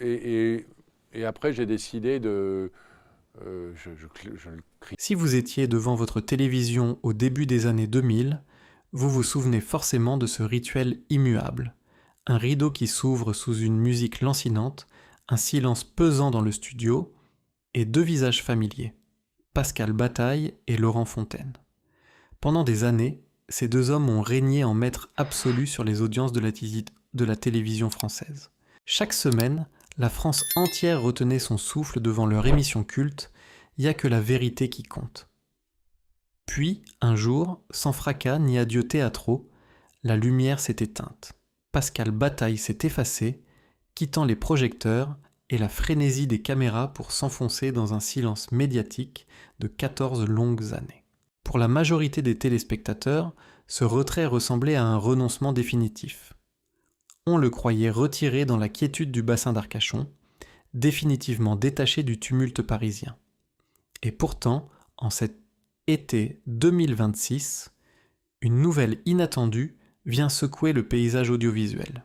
Et, et, et après, j'ai décidé de... je le crie. Si vous étiez devant votre télévision au début des années 2000, vous vous souvenez forcément de ce rituel immuable. Un rideau qui s'ouvre sous une musique lancinante, un silence pesant dans le studio, et deux visages familiers, Pascal Bataille et Laurent Fontaine. Pendant des années, ces deux hommes ont régné en maître absolu sur les audiences de la télévision française. Chaque semaine, la France entière retenait son souffle devant leur émission culte « Y a que la vérité qui compte ». Puis, un jour, sans fracas ni adieux théâtraux, la lumière s'est éteinte. Pascal Bataille s'est effacé, quittant les projecteurs et la frénésie des caméras pour s'enfoncer dans un silence médiatique de 14 longues années. Pour la majorité des téléspectateurs, ce retrait ressemblait à un renoncement définitif. On le croyait retiré dans la quiétude du bassin d'Arcachon, définitivement détaché du tumulte parisien. Et pourtant, en cet été 2026, une nouvelle inattendue vient secouer le paysage audiovisuel.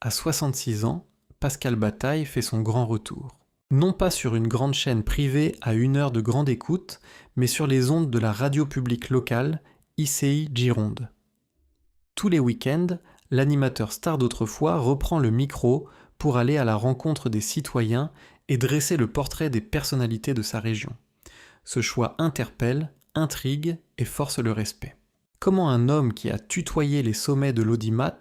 À 66 ans, Pascal Bataille fait son grand retour. Non pas sur une grande chaîne privée à 1 heure de grande écoute, mais sur les ondes de la radio publique locale, ICI Gironde. Tous les week-ends, l'animateur star d'autrefois reprend le micro pour aller à la rencontre des citoyens et dresser le portrait des personnalités de sa région. Ce choix interpelle, intrigue et force le respect. Comment un homme qui a tutoyé les sommets de l'audimat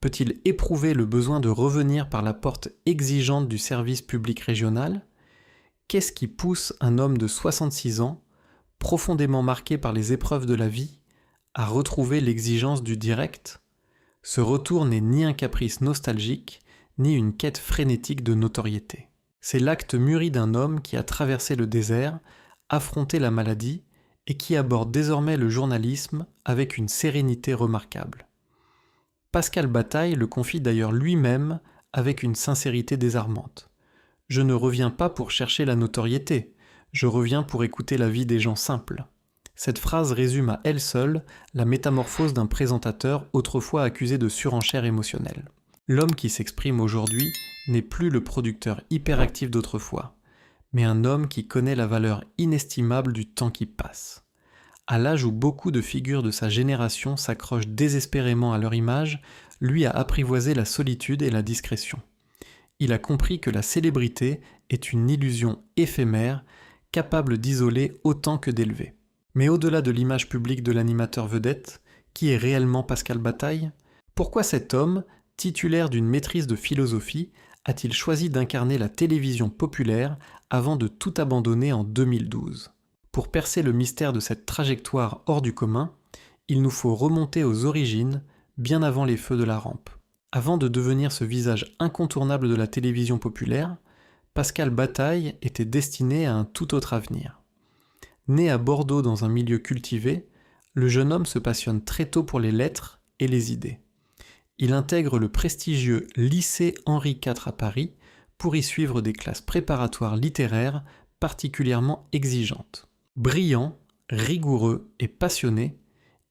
peut-il éprouver le besoin de revenir par la porte exigeante du service public régional ? Qu'est-ce qui pousse un homme de 66 ans, profondément marqué par les épreuves de la vie, à retrouver l'exigence du direct ? Ce retour n'est ni un caprice nostalgique, ni une quête frénétique de notoriété. C'est l'acte mûri d'un homme qui a traversé le désert, affronté la maladie, et qui aborde désormais le journalisme avec une sérénité remarquable. Pascal Bataille le confie d'ailleurs lui-même avec une sincérité désarmante. « Je ne reviens pas pour chercher la notoriété, je reviens pour écouter la vie des gens simples. » Cette phrase résume à elle seule la métamorphose d'un présentateur autrefois accusé de surenchère émotionnelle. L'homme qui s'exprime aujourd'hui n'est plus le producteur hyperactif d'autrefois, mais un homme qui connaît la valeur inestimable du temps qui passe. À l'âge où beaucoup de figures de sa génération s'accrochent désespérément à leur image, lui a apprivoisé la solitude et la discrétion. Il a compris que la célébrité est une illusion éphémère, capable d'isoler autant que d'élever. Mais au-delà de l'image publique de l'animateur vedette, qui est réellement Pascal Bataille ? Pourquoi cet homme, titulaire d'une maîtrise de philosophie, a-t-il choisi d'incarner la télévision populaire avant de tout abandonner en 2012 ? Pour percer le mystère de cette trajectoire hors du commun, il nous faut remonter aux origines, bien avant les feux de la rampe. Avant de devenir ce visage incontournable de la télévision populaire, Pascal Bataille était destiné à un tout autre avenir. Né à Bordeaux dans un milieu cultivé, le jeune homme se passionne très tôt pour les lettres et les idées. Il intègre le prestigieux lycée Henri IV à Paris pour y suivre des classes préparatoires littéraires particulièrement exigeantes. Brillant, rigoureux et passionné,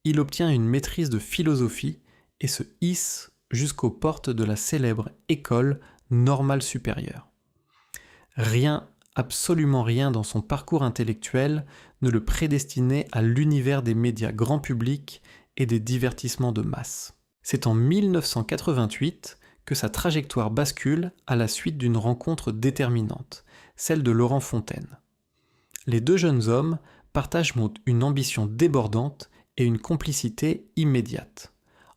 il obtient une maîtrise de philosophie et se hisse jusqu'aux portes de la célèbre école normale supérieure. Rien, absolument rien dans son parcours intellectuel ne le prédestinait à l'univers des médias grand public et des divertissements de masse. C'est en 1988 que sa trajectoire bascule à la suite d'une rencontre déterminante, celle de Laurent Fontaine. Les deux jeunes hommes partagent une ambition débordante et une complicité immédiate.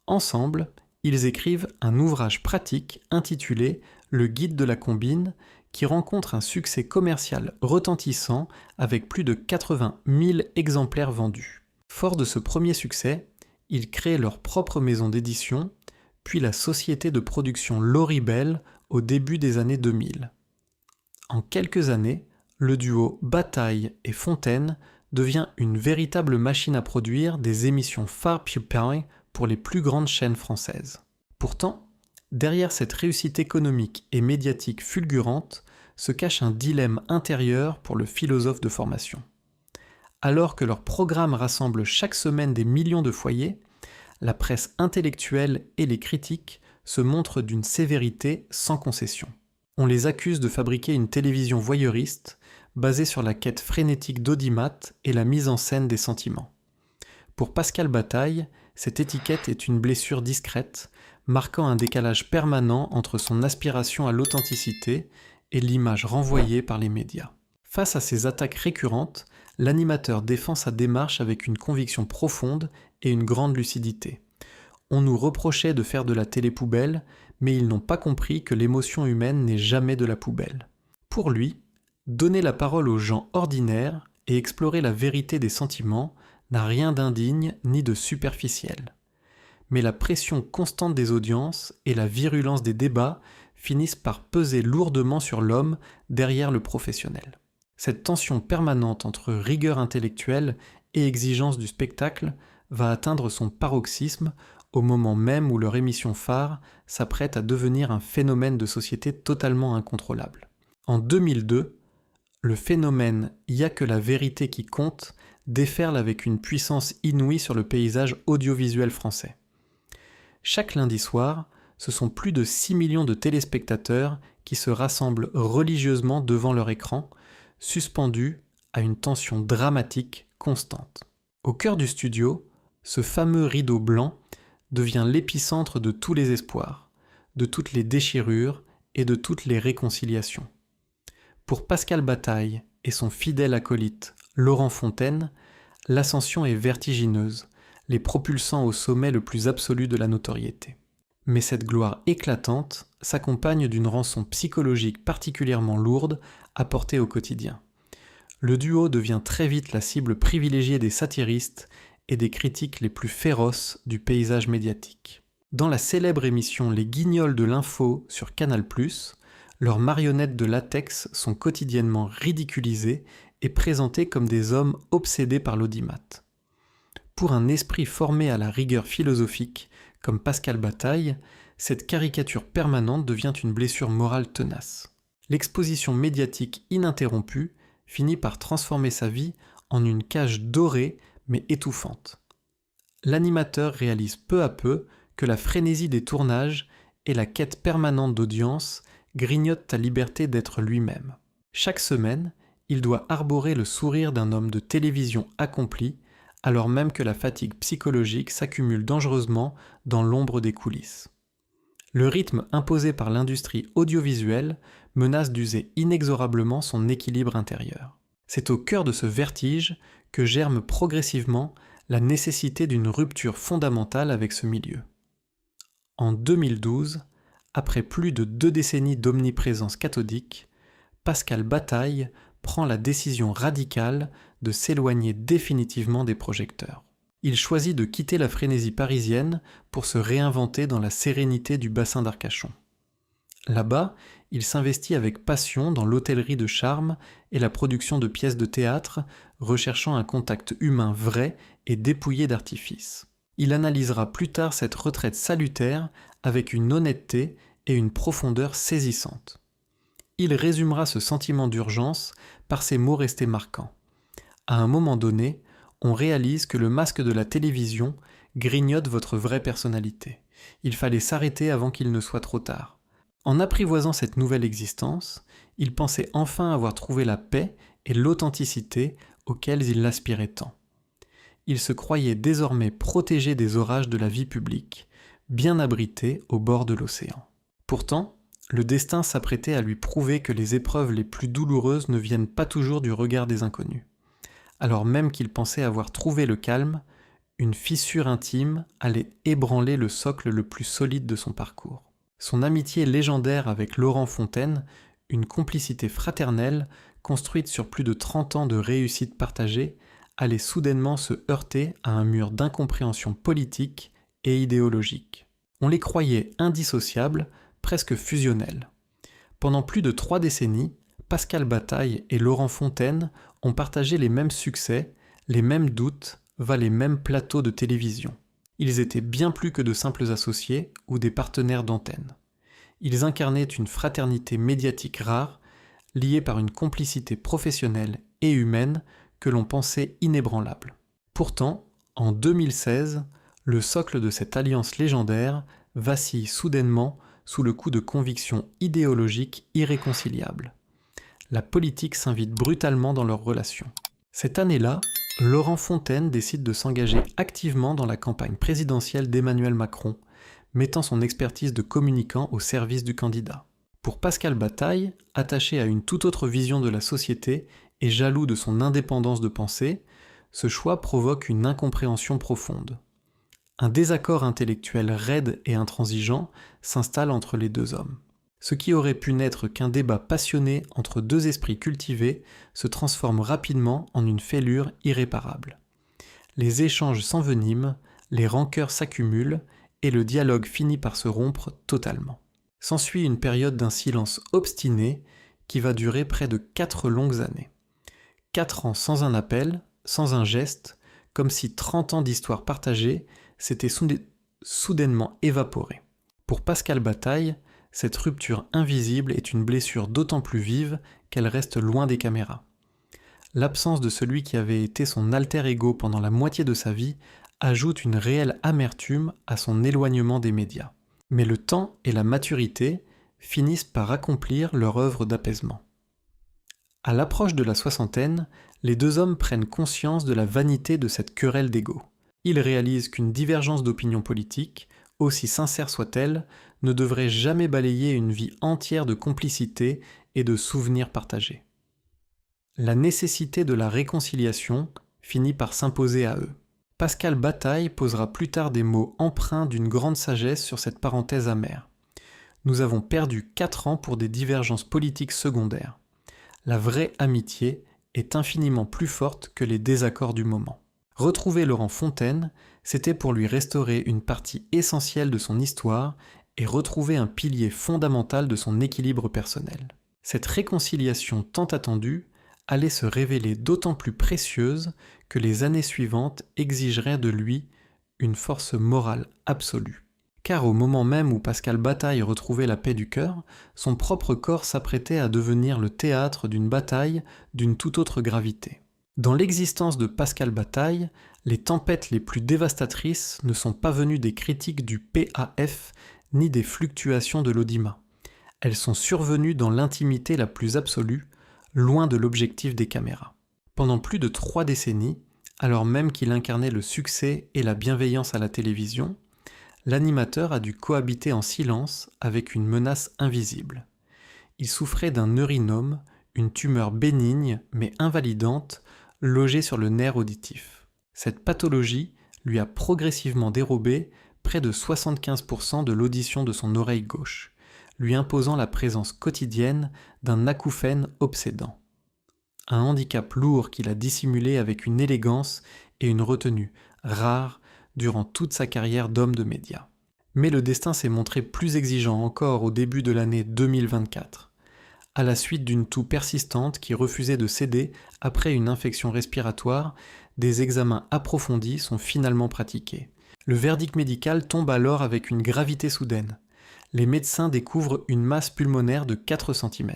Ensemble, ils écrivent un ouvrage pratique intitulé « Le guide de la combine » qui rencontre un succès commercial retentissant avec plus de 80 000 exemplaires vendus. Forts de ce premier succès, ils créent leur propre maison d'édition, puis la société de production Loribel au début des années 2000. En quelques années, le duo Bataille et Fontaine devient une véritable machine à produire des émissions phares pour les plus grandes chaînes françaises. Pourtant, derrière cette réussite économique et médiatique fulgurante se cache un dilemme intérieur pour le philosophe de formation. Alors que leur programme rassemble chaque semaine des millions de foyers, la presse intellectuelle et les critiques se montrent d'une sévérité sans concession. On les accuse de fabriquer une télévision voyeuriste basée sur la quête frénétique d'audimat et la mise en scène des sentiments. Pour Pascal Bataille, cette étiquette est une blessure discrète, marquant un décalage permanent entre son aspiration à l'authenticité et l'image renvoyée par les médias. Face à ces attaques récurrentes, l'animateur défend sa démarche avec une conviction profonde et une grande lucidité. On nous reprochait de faire de la télé-poubelle, mais ils n'ont pas compris que l'émotion humaine n'est jamais de la poubelle. Pour lui, donner la parole aux gens ordinaires et explorer la vérité des sentiments n'a rien d'indigne ni de superficiel. Mais la pression constante des audiences et la virulence des débats finissent par peser lourdement sur l'homme derrière le professionnel. Cette tension permanente entre rigueur intellectuelle et exigence du spectacle va atteindre son paroxysme au moment même où leur émission phare s'apprête à devenir un phénomène de société totalement incontrôlable. En 2002, le phénomène « Y a que la vérité qui compte » déferle avec une puissance inouïe sur le paysage audiovisuel français. Chaque lundi soir, ce sont plus de 6 millions de téléspectateurs qui se rassemblent religieusement devant leur écran, suspendus à une tension dramatique constante. Au cœur du studio, ce fameux rideau blanc devient l'épicentre de tous les espoirs, de toutes les déchirures et de toutes les réconciliations. Pour Pascal Bataille et son fidèle acolyte Laurent Fontaine, l'ascension est vertigineuse, les propulsant au sommet le plus absolu de la notoriété. Mais cette gloire éclatante s'accompagne d'une rançon psychologique particulièrement lourde à porter au quotidien. Le duo devient très vite la cible privilégiée des satiristes et des critiques les plus féroces du paysage médiatique. Dans la célèbre émission Les Guignols de l'info sur Canal+, leurs marionnettes de latex sont quotidiennement ridiculisées et présentées comme des hommes obsédés par l'audimat. Pour un esprit formé à la rigueur philosophique, comme Pascal Bataille, cette caricature permanente devient une blessure morale tenace. L'exposition médiatique ininterrompue finit par transformer sa vie en une cage dorée mais étouffante. L'animateur réalise peu à peu que la frénésie des tournages et la quête permanente d'audience grignotent sa liberté d'être lui-même. Chaque semaine, il doit arborer le sourire d'un homme de télévision accompli, alors même que la fatigue psychologique s'accumule dangereusement dans l'ombre des coulisses. Le rythme imposé par l'industrie audiovisuelle menace d'user inexorablement son équilibre intérieur. C'est au cœur de ce vertige que germe progressivement la nécessité d'une rupture fondamentale avec ce milieu. En 2012, après plus de 2 décennies d'omniprésence cathodique, Pascal Bataille prend la décision radicale de s'éloigner définitivement des projecteurs. Il choisit de quitter la frénésie parisienne pour se réinventer dans la sérénité du bassin d'Arcachon. Là-bas, il s'investit avec passion dans l'hôtellerie de charme et la production de pièces de théâtre, recherchant un contact humain vrai et dépouillé d'artifice. Il analysera plus tard cette retraite salutaire avec une honnêteté et une profondeur saisissantes. Il résumera ce sentiment d'urgence par ces mots restés marquants. À un moment donné, on réalise que le masque de la télévision grignote votre vraie personnalité. Il fallait s'arrêter avant qu'il ne soit trop tard. En apprivoisant cette nouvelle existence, il pensait enfin avoir trouvé la paix et l'authenticité auxquelles il aspirait tant. Il se croyait désormais protégé des orages de la vie publique, bien abrité au bord de l'océan. Pourtant, le destin s'apprêtait à lui prouver que les épreuves les plus douloureuses ne viennent pas toujours du regard des inconnus. Alors même qu'il pensait avoir trouvé le calme, une fissure intime allait ébranler le socle le plus solide de son parcours. Son amitié légendaire avec Laurent Fontaine, une complicité fraternelle construite sur plus de 30 ans de réussite partagée, allait soudainement se heurter à un mur d'incompréhension politique et idéologique. On les croyait indissociables, presque fusionnels. Pendant plus de 3 décennies, Pascal Bataille et Laurent Fontaine ont partagé les mêmes succès, les mêmes doutes, les mêmes plateaux de télévision. Ils étaient bien plus que de simples associés ou des partenaires d'antenne. Ils incarnaient une fraternité médiatique rare, liée par une complicité professionnelle et humaine que l'on pensait inébranlable. Pourtant, en 2016, le socle de cette alliance légendaire vacille soudainement sous le coup de convictions idéologiques irréconciliables. La politique s'invite brutalement dans leurs relations. Cette année-là, Laurent Fontaine décide de s'engager activement dans la campagne présidentielle d'Emmanuel Macron, mettant son expertise de communicant au service du candidat. Pour Pascal Bataille, attaché à une toute autre vision de la société et jaloux de son indépendance de pensée, ce choix provoque une incompréhension profonde. Un désaccord intellectuel raide et intransigeant s'installe entre les deux hommes. Ce qui aurait pu n'être qu'un débat passionné entre deux esprits cultivés se transforme rapidement en une fêlure irréparable. Les échanges s'enveniment, les rancœurs s'accumulent et le dialogue finit par se rompre totalement. S'ensuit une période d'un silence obstiné qui va durer près de 4 longues années. 4 ans sans un appel, sans un geste, comme si 30 ans d'histoire partagée s'étaient soudainement évaporés. Pour Pascal Bataille, cette rupture invisible est une blessure d'autant plus vive qu'elle reste loin des caméras. L'absence de celui qui avait été son alter ego pendant la moitié de sa vie ajoute une réelle amertume à son éloignement des médias. Mais le temps et la maturité finissent par accomplir leur œuvre d'apaisement. À l'approche de la soixantaine, les deux hommes prennent conscience de la vanité de cette querelle d'ego. Ils réalisent qu'une divergence d'opinion politique, aussi sincère soit-elle, ne devrait jamais balayer une vie entière de complicité et de souvenirs partagés. La nécessité de la réconciliation finit par s'imposer à eux. Pascal Bataille posera plus tard des mots empreints d'une grande sagesse sur cette parenthèse amère. Nous avons perdu 4 ans pour des divergences politiques secondaires. La vraie amitié est infiniment plus forte que les désaccords du moment. Retrouver Laurent Fontaine, c'était pour lui restaurer une partie essentielle de son histoire et retrouver un pilier fondamental de son équilibre personnel. Cette réconciliation tant attendue allait se révéler d'autant plus précieuse que les années suivantes exigeraient de lui une force morale absolue. Car au moment même où Pascal Bataille retrouvait la paix du cœur, son propre corps s'apprêtait à devenir le théâtre d'une bataille d'une toute autre gravité. Dans l'existence de Pascal Bataille, les tempêtes les plus dévastatrices ne sont pas venues des critiques du PAF ni des fluctuations de l'audimat. Elles sont survenues dans l'intimité la plus absolue, loin de l'objectif des caméras. Pendant plus de 3 décennies, alors même qu'il incarnait le succès et la bienveillance à la télévision, l'animateur a dû cohabiter en silence avec une menace invisible. Il souffrait d'un neurinome, une tumeur bénigne mais invalidante, logée sur le nerf auditif. Cette pathologie lui a progressivement dérobé près de 75% de l'audition de son oreille gauche, lui imposant la présence quotidienne d'un acouphène obsédant. Un handicap lourd qu'il a dissimulé avec une élégance et une retenue rares durant toute sa carrière d'homme de médias. Mais le destin s'est montré plus exigeant encore au début de l'année 2024, à la suite d'une toux persistante qui refusait de céder après une infection respiratoire. Des examens approfondis sont finalement pratiqués. Le verdict médical tombe alors avec une gravité soudaine. Les médecins découvrent une masse pulmonaire de 4 cm.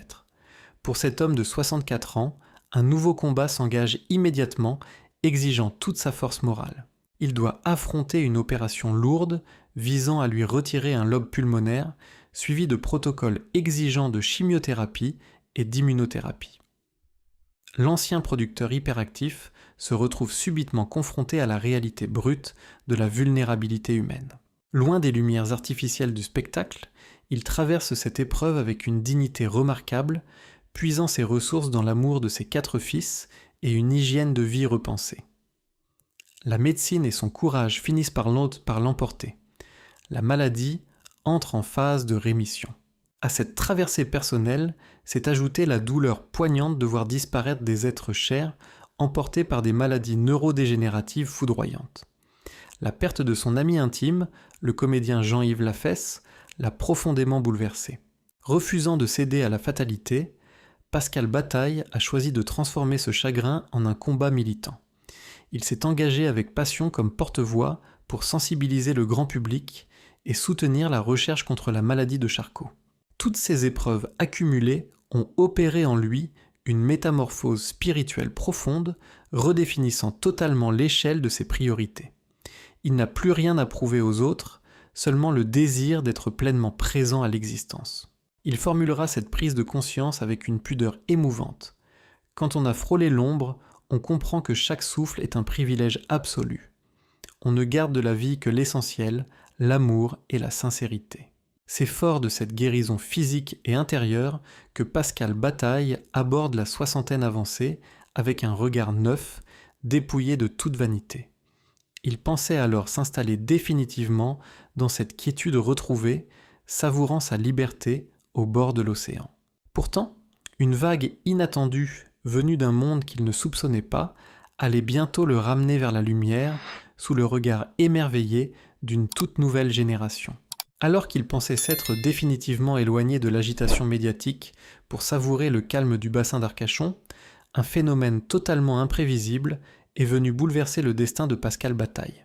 Pour cet homme de 64 ans, un nouveau combat s'engage immédiatement, exigeant toute sa force morale. Il doit affronter une opération lourde visant à lui retirer un lobe pulmonaire, suivi de protocoles exigeants de chimiothérapie et d'immunothérapie. L'ancien producteur hyperactif se retrouve subitement confronté à la réalité brute de la vulnérabilité humaine. Loin des lumières artificielles du spectacle, il traverse cette épreuve avec une dignité remarquable, puisant ses ressources dans l'amour de ses 4 fils et une hygiène de vie repensée. La médecine et son courage finissent par l'emporter. La maladie entre en phase de rémission. À cette traversée personnelle s'est ajoutée la douleur poignante de voir disparaître des êtres chers emportés par des maladies neurodégénératives foudroyantes. La perte de son ami intime, le comédien Jean-Yves Lafesse, l'a profondément bouleversé. Refusant de céder à la fatalité, Pascal Bataille a choisi de transformer ce chagrin en un combat militant. Il s'est engagé avec passion comme porte-voix pour sensibiliser le grand public et soutenir la recherche contre la maladie de Charcot. Toutes ces épreuves accumulées ont opéré en lui une métamorphose spirituelle profonde, redéfinissant totalement l'échelle de ses priorités. Il n'a plus rien à prouver aux autres, seulement le désir d'être pleinement présent à l'existence. Il formulera cette prise de conscience avec une pudeur émouvante. Quand on a frôlé l'ombre, on comprend que chaque souffle est un privilège absolu. On ne garde de la vie que l'essentiel, l'amour et la sincérité. C'est fort de cette guérison physique et intérieure que Pascal Bataille aborde la soixantaine avancée avec un regard neuf, dépouillé de toute vanité. Il pensait alors s'installer définitivement dans cette quiétude retrouvée, savourant sa liberté au bord de l'océan. Pourtant, une vague inattendue venue d'un monde qu'il ne soupçonnait pas allait bientôt le ramener vers la lumière sous le regard émerveillé d'une toute nouvelle génération. Alors qu'il pensait s'être définitivement éloigné de l'agitation médiatique pour savourer le calme du bassin d'Arcachon, un phénomène totalement imprévisible est venu bouleverser le destin de Pascal Bataille.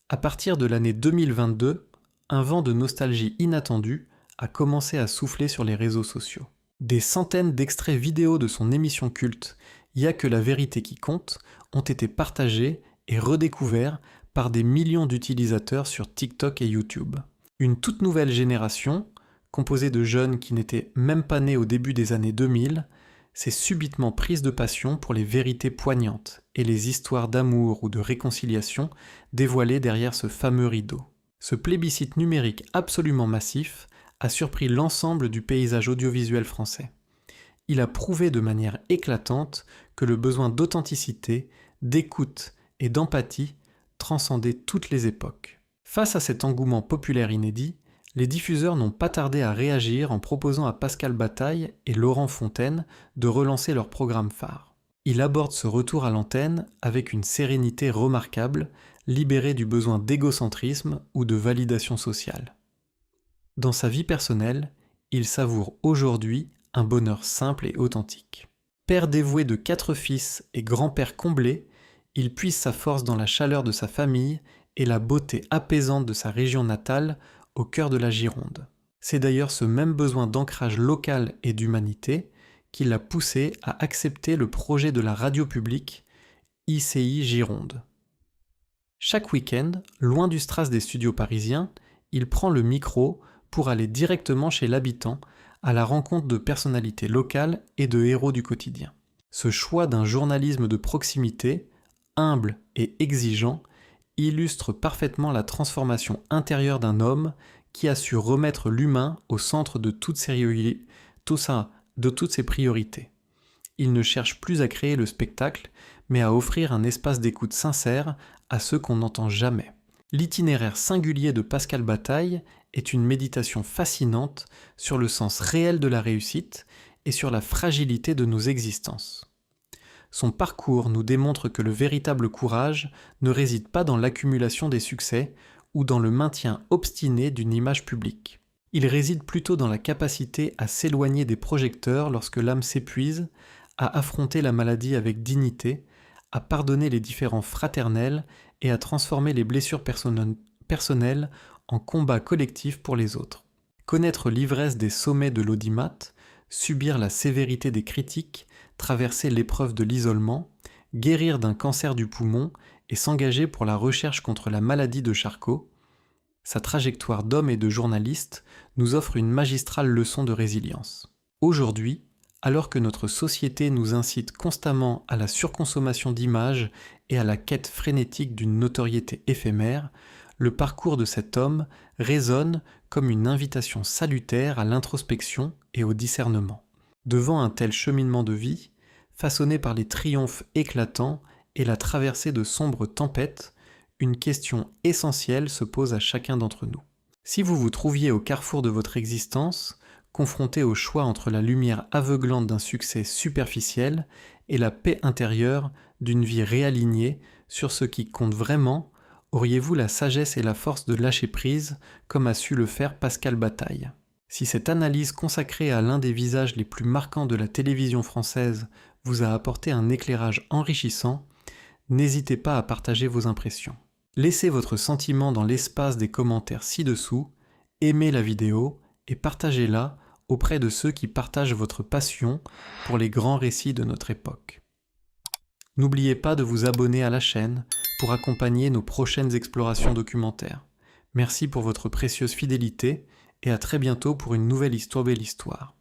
À partir de l'année 2022, un vent de nostalgie inattendue a commencé à souffler sur les réseaux sociaux. Des centaines d'extraits vidéo de son émission culte « Y a que la vérité qui compte » ont été partagés et redécouverts par des millions d'utilisateurs sur TikTok et YouTube. Une toute nouvelle génération, composée de jeunes qui n'étaient même pas nés au début des années 2000, s'est subitement prise de passion pour les vérités poignantes et les histoires d'amour ou de réconciliation dévoilées derrière ce fameux rideau. Ce plébiscite numérique absolument massif a surpris l'ensemble du paysage audiovisuel français. Il a prouvé de manière éclatante que le besoin d'authenticité, d'écoute et d'empathie transcendait toutes les époques. Face à cet engouement populaire inédit, les diffuseurs n'ont pas tardé à réagir en proposant à Pascal Bataille et Laurent Fontaine de relancer leur programme phare. Il aborde ce retour à l'antenne avec une sérénité remarquable, libérée du besoin d'égocentrisme ou de validation sociale. Dans sa vie personnelle, il savoure aujourd'hui un bonheur simple et authentique. Père dévoué de 4 fils et grand-père comblé, il puise sa force dans la chaleur de sa famille et la beauté apaisante de sa région natale au cœur de la Gironde. C'est d'ailleurs ce même besoin d'ancrage local et d'humanité qui l'a poussé à accepter le projet de la radio publique ICI Gironde. Chaque week-end, loin du strass des studios parisiens, il prend le micro pour aller directement chez l'habitant à la rencontre de personnalités locales et de héros du quotidien. Ce choix d'un journalisme de proximité, humble et exigeant, illustre parfaitement la transformation intérieure d'un homme qui a su remettre l'humain au centre de toutes ses priorités. Il ne cherche plus à créer le spectacle, mais à offrir un espace d'écoute sincère à ceux qu'on n'entend jamais. L'itinéraire singulier de Pascal Bataille est une méditation fascinante sur le sens réel de la réussite et sur la fragilité de nos existences. Son parcours nous démontre que le véritable courage ne réside pas dans l'accumulation des succès ou dans le maintien obstiné d'une image publique. Il réside plutôt dans la capacité à s'éloigner des projecteurs lorsque l'âme s'épuise, à affronter la maladie avec dignité, à pardonner les différends fraternels et à transformer les blessures personnelles en combat collectif pour les autres. Connaître l'ivresse des sommets de l'audimat, subir la sévérité des critiques, traverser l'épreuve de l'isolement, guérir d'un cancer du poumon et s'engager pour la recherche contre la maladie de Charcot, sa trajectoire d'homme et de journaliste nous offre une magistrale leçon de résilience. Aujourd'hui, alors que notre société nous incite constamment à la surconsommation d'images et à la quête frénétique d'une notoriété éphémère, le parcours de cet homme résonne comme une invitation salutaire à l'introspection et au discernement. Devant un tel cheminement de vie, façonné par les triomphes éclatants et la traversée de sombres tempêtes, une question essentielle se pose à chacun d'entre nous. Si vous vous trouviez au carrefour de votre existence, confronté au choix entre la lumière aveuglante d'un succès superficiel et la paix intérieure d'une vie réalignée sur ce qui compte vraiment, auriez-vous la sagesse et la force de lâcher prise comme a su le faire Pascal Bataille ? Si cette analyse consacrée à l'un des visages les plus marquants de la télévision française vous a apporté un éclairage enrichissant, n'hésitez pas à partager vos impressions. Laissez votre sentiment dans l'espace des commentaires ci-dessous, aimez la vidéo et partagez-la auprès de ceux qui partagent votre passion pour les grands récits de notre époque. N'oubliez pas de vous abonner à la chaîne pour accompagner nos prochaines explorations documentaires. Merci pour votre précieuse fidélité et à très bientôt pour une nouvelle Histoire Belle Histoire.